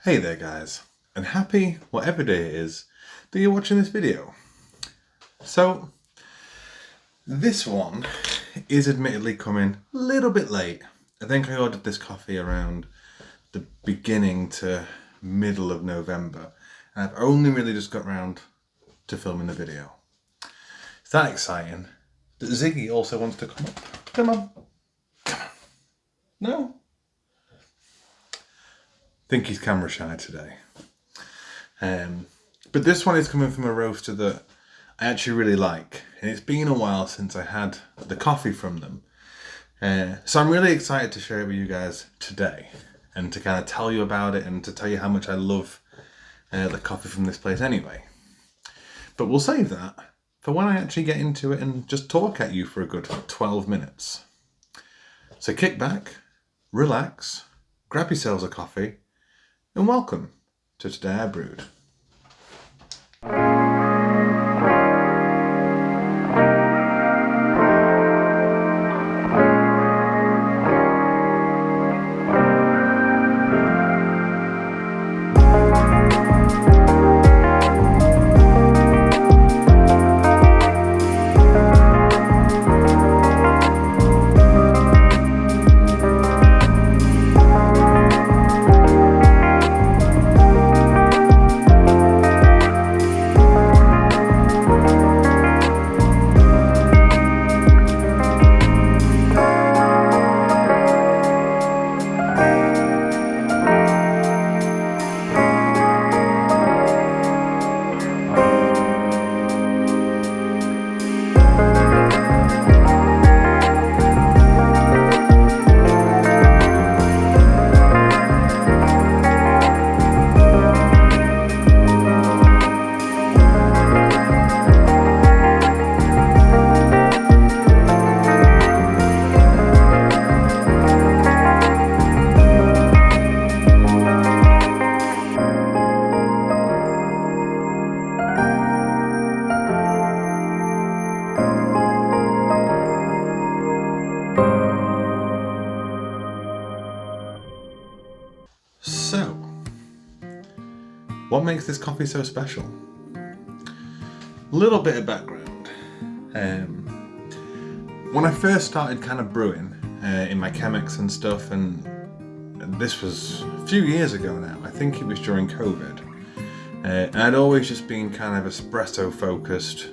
Hey there guys, and happy whatever day it is that you're watching this video. So, this one is admittedly coming a little bit late. I think I ordered this coffee around the beginning to middle of November, and I've only really just got round to filming the video. It's that exciting that Ziggy also wants to come up. Come on. Come on. No? I think he's camera shy today. But this one is coming from a roaster that I actually really like, and it's been a while since I had the coffee from them. So I'm really excited to share it with you guys today, and to kind of tell you about it and to tell you how much I love the coffee from this place anyway. But we'll save that for when I actually get into it and just talk at you for a good 12 minutes. So kick back, relax, grab yourselves a coffee, and welcome to Today I Brewed. So, what makes this coffee so special? Little bit of background. When I first started kind of brewing in my Chemex and stuff, and this was a few years ago now, I think it was during COVID, and I'd always just been kind of espresso focused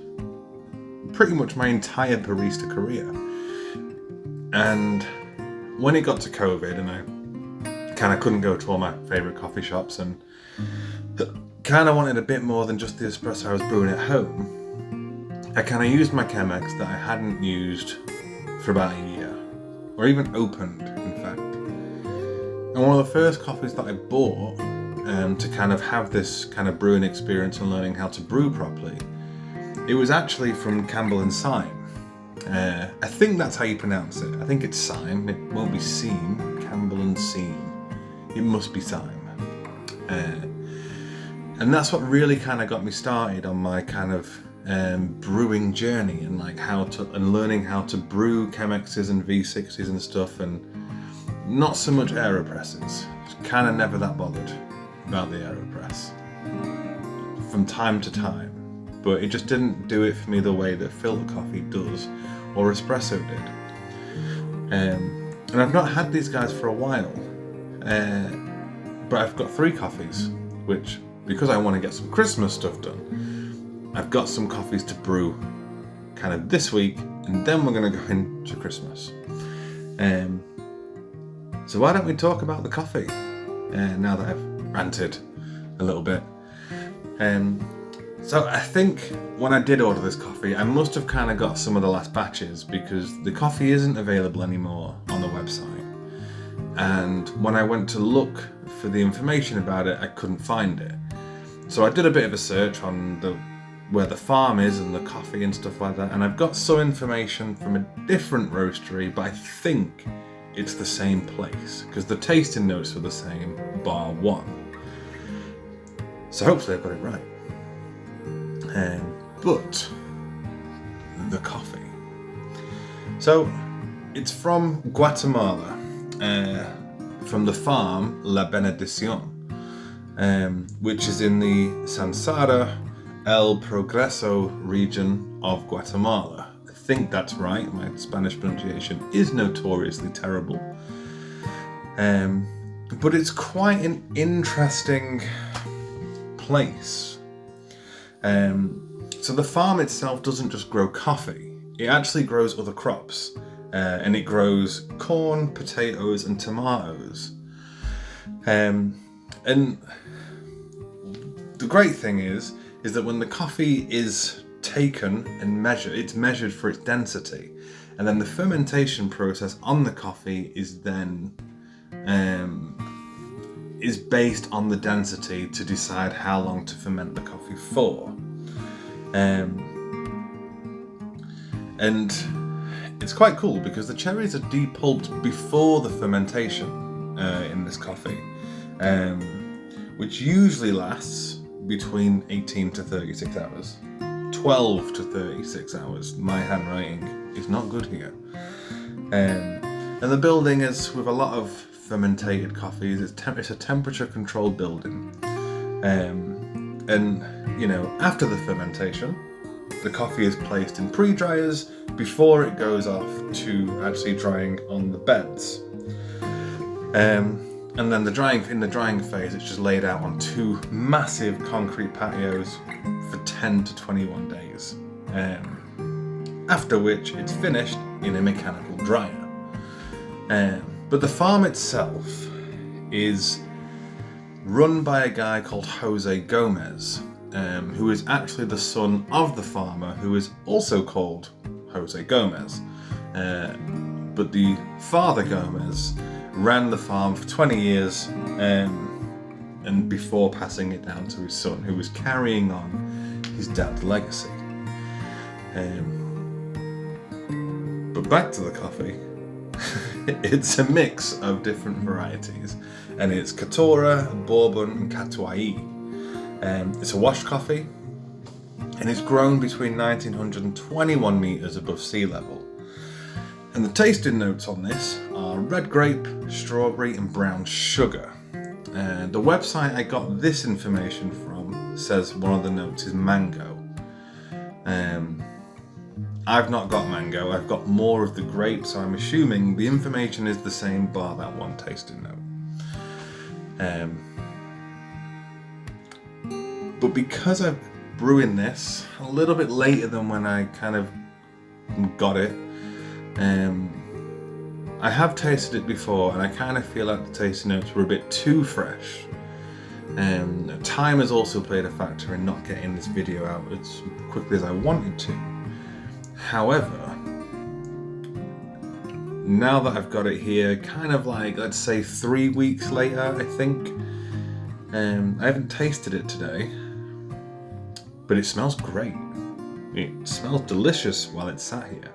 pretty much my entire barista career. And when it got to COVID and I kind of couldn't go to all my favourite coffee shops and kind of wanted a bit more than just the espresso I was brewing at home, I kind of used my Chemex that I hadn't used for about a year, or even opened in fact. And one of the first coffees that I bought to kind of have this kind of brewing experience and learning how to brew properly, it was actually from Campbell and Syme. I think that's how you pronounce it. I think it's Syme, it won't be Syme, Campbell and Syme. It must be Syme. And that's what really kind of got me started on my kind of brewing journey, and like learning how to brew Chemexes and V60s and stuff, and not so much AeroPresses. Kind of never that bothered about the AeroPress from time to time, but it just didn't do it for me the way that filter coffee does or espresso did. And I've not had these guys for a while. But I've got 3 coffees, which, because I want to get some Christmas stuff done, I've got some coffees to brew kind of this week, and then we're going to go into Christmas. So why don't we talk about the coffee, now that I've ranted a little bit. So I think when I did order this coffee, I must have kind of got some of the last batches, because the coffee isn't available anymore on the website. And when I went to look for the information about it, I couldn't find it. So I did a bit of a search on where the farm is and the coffee and stuff like that, and I've got some information from a different roastery, but I think it's the same place, because the tasting notes are the same, bar one. So hopefully I've got it right. But the coffee. So it's from Guatemala, from the farm La Benidicion. which is in the Sansara El Progreso region of Guatemala. I think that's right. My Spanish pronunciation is notoriously terrible. But it's quite an interesting place. So the farm itself doesn't just grow coffee, it actually grows other crops. And it grows corn, potatoes, and tomatoes. And the great thing is that when the coffee is taken and measured, it's measured for its density. And then the fermentation process on the coffee is then is based on the density to decide how long to ferment the coffee for. And it's quite cool because the cherries are depulped before the fermentation in this coffee, which usually lasts between 18 to 36 hours. 12 to 36 hours. My handwriting is not good here. And the building is, with a lot of fermentated coffees, it's a temperature controlled building. And, you know, after the fermentation, the coffee is placed in pre-dryers before it goes off to actually drying on the beds. And then in the drying phase, it's just laid out on 2 massive concrete patios for 10 to 21 days. After which it's finished in a mechanical dryer. But the farm itself is run by a guy called Jose Gomez, who is actually the son of the farmer, who is also called Jose Gomez. But the father Gomez ran the farm for 20 years and before passing it down to his son, who was carrying on his dad's legacy. But back to the coffee. It's a mix of different varieties, and it's Caturra, Bourbon, and Catuai. It's a washed coffee, and it's grown between 1900 and 21 meters above sea level. And the tasting notes on this are red grape, strawberry, and brown sugar. The website I got this information from says one of the notes is mango. I've not got mango, I've got more of the grape, so I'm assuming the information is the same bar that one tasting note. But because I'm brewing this a little bit later than when I kind of got it, I have tasted it before and I kind of feel like the tasting notes were a bit too fresh. Time has also played a factor in not getting this video out as quickly as I wanted to. However, now that I've got it here, kind of like, let's say 3 weeks later, I think, I haven't tasted it today, but it smells great. It smells delicious while it's sat here.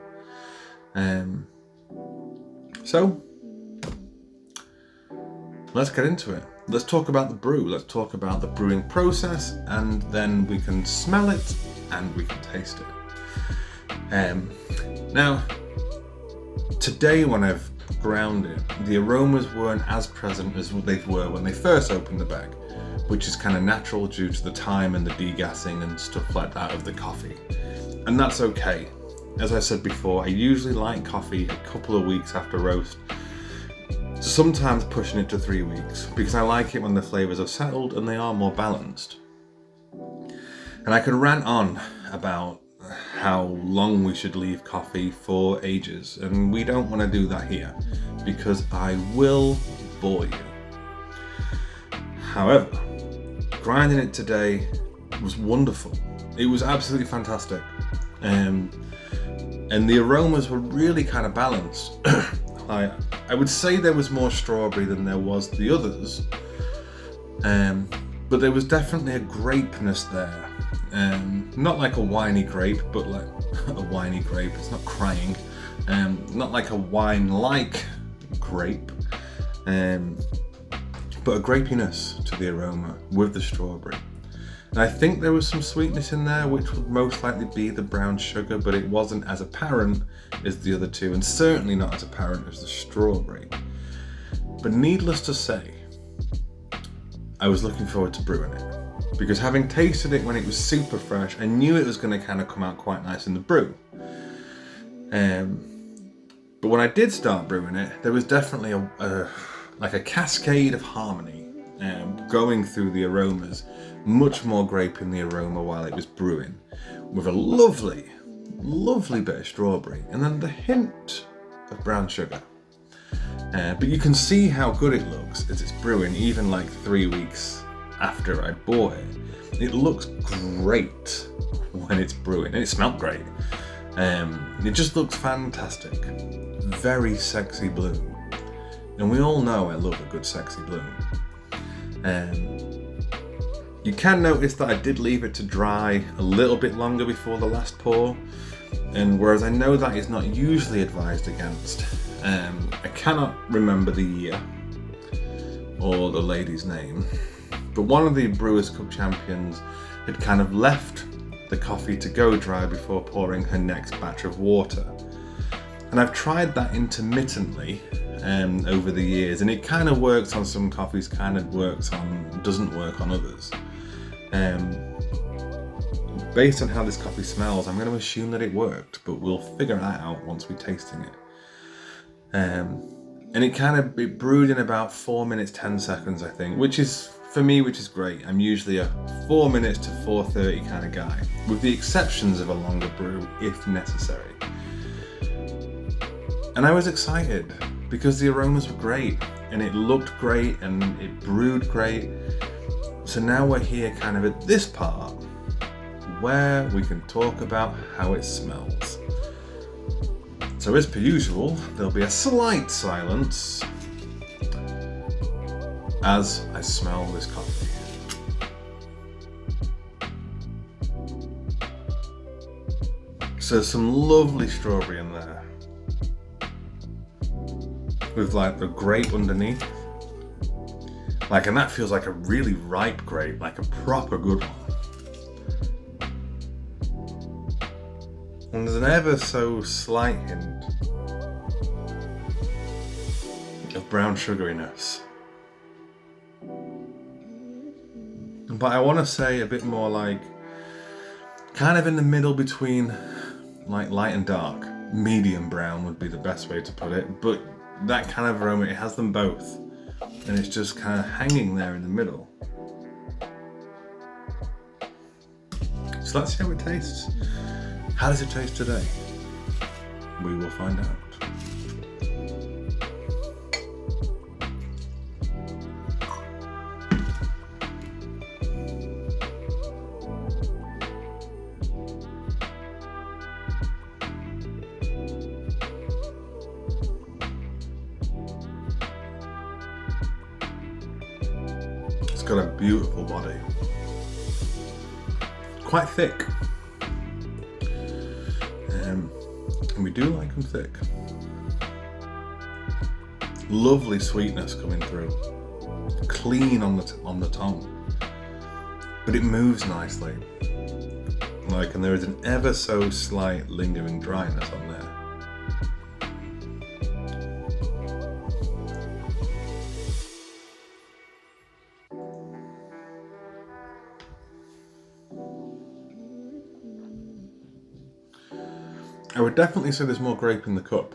So, let's get into it. Let's talk about the brew. Let's talk about the brewing process, and then we can smell it and we can taste it. Now, today when I've ground it, the aromas weren't as present as they were when they first opened the bag, which is kind of natural due to the time and the degassing and stuff like that of the coffee. And that's okay. As I said before, I usually like coffee a couple of weeks after roast, sometimes pushing it to 3 weeks, because I like it when the flavours are settled and they are more balanced. And I could rant on about how long we should leave coffee for ages, and we don't want to do that here, because I will bore you. However, grinding it today was wonderful. It was absolutely fantastic. And the aromas were really kind of balanced. I would say there was more strawberry than there was the others, but there was definitely a grapeness there. Not like a whiny grape, but like a whiny grape. It's not crying. Not like a wine-like grape, but a grapiness to the aroma with the strawberry. And I think there was some sweetness in there, which would most likely be the brown sugar, but it wasn't as apparent as the other two, and certainly not as apparent as the strawberry. But needless to say, I was looking forward to brewing it, because having tasted it when it was super fresh, I knew it was going to kind of come out quite nice in the brew. But when I did start brewing it, there was definitely a cascade of harmony going through the aromas, much more grape in the aroma while it was brewing, with a lovely bit of strawberry, and then the hint of brown sugar. But you can see how good it looks as it's brewing, even like 3 weeks after I bought it. It looks great when it's brewing, and it smelled great. It just looks fantastic. Very sexy bloom. And we all know I love a good sexy bloom. You can notice that I did leave it to dry a little bit longer before the last pour. And whereas I know that is not usually advised against, I cannot remember the year or the lady's name, but one of the Brewers Cup champions had kind of left the coffee to go dry before pouring her next batch of water. And I've tried that intermittently over the years, and it kind of works on some coffees, doesn't work on others. Based on how this coffee smells, I'm going to assume that it worked, but we'll figure that out once we're tasting it. And it brewed in about 4 minutes 10 seconds, I think, which is great. I'm usually a 4 minutes to 4:30 kind of guy, with the exceptions of a longer brew if necessary. And I was excited because the aromas were great, and it looked great, and it brewed great. So now we're here kind of at this part where we can talk about how it smells. So as per usual, there'll be a slight silence as I smell this coffee. So some lovely strawberry in there, with like the grape underneath. And that feels like a really ripe grape, like a proper good one. And there's an ever so slight hint of brown sugariness. But I want to say a bit more like, kind of in the middle between like light and dark. Medium brown would be the best way to put it, but that kind of aroma, it has them both. And it's just kind of hanging there in the middle. So let's see how it tastes. How does it taste today? We will find out. It's got a beautiful body. Quite thick. And we do like them thick. Lovely sweetness coming through. Clean on the tongue. But it moves nicely. And there is an ever so slight lingering dryness on there. I would definitely say there's more grape in the cup.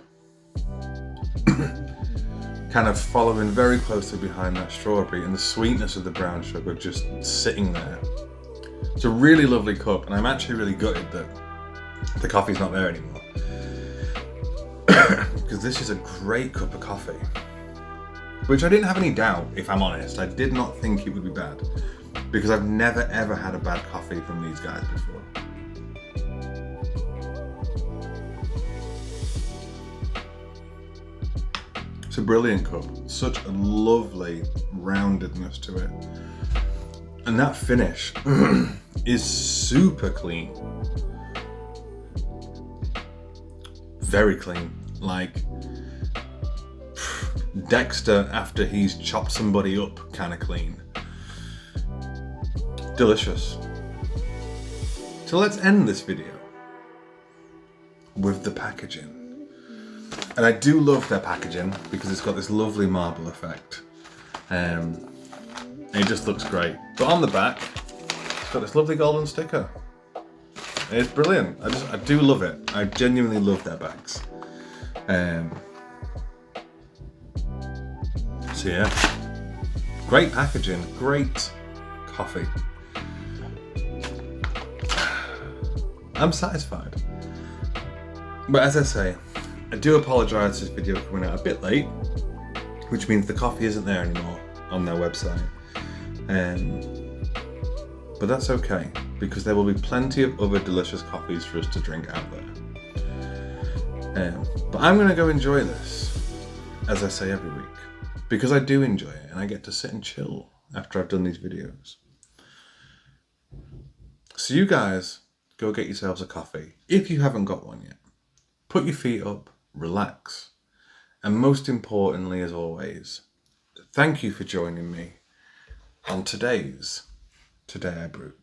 Kind of following very closely behind that strawberry, and the sweetness of the brown sugar just sitting there. It's a really lovely cup, and I'm actually really gutted that the coffee's not there anymore. Because this is a great cup of coffee. Which I didn't have any doubt, if I'm honest. I did not think it would be bad. Because I've never ever had a bad coffee from these guys before. It's a brilliant cup. Such a lovely roundedness to it. And that finish is super clean. Very clean. Like Dexter after he's chopped somebody up kind of clean. Delicious. So let's end this video with the packaging. And I do love their packaging because it's got this lovely marble effect. and it just looks great. But on the back, it's got this lovely golden sticker. It's brilliant. I do love it. I genuinely love their bags. So yeah, great packaging, great coffee. I'm satisfied. But as I say, I do apologise for this video coming out a bit late, which means the coffee isn't there anymore on their website. But that's okay, because there will be plenty of other delicious coffees for us to drink out there. But I'm going to go enjoy this, as I say every week, because I do enjoy it and I get to sit and chill after I've done these videos. So you guys, go get yourselves a coffee, if you haven't got one yet. Put your feet up, relax, and most importantly, as always, thank you for joining me on today's Today I Brewed.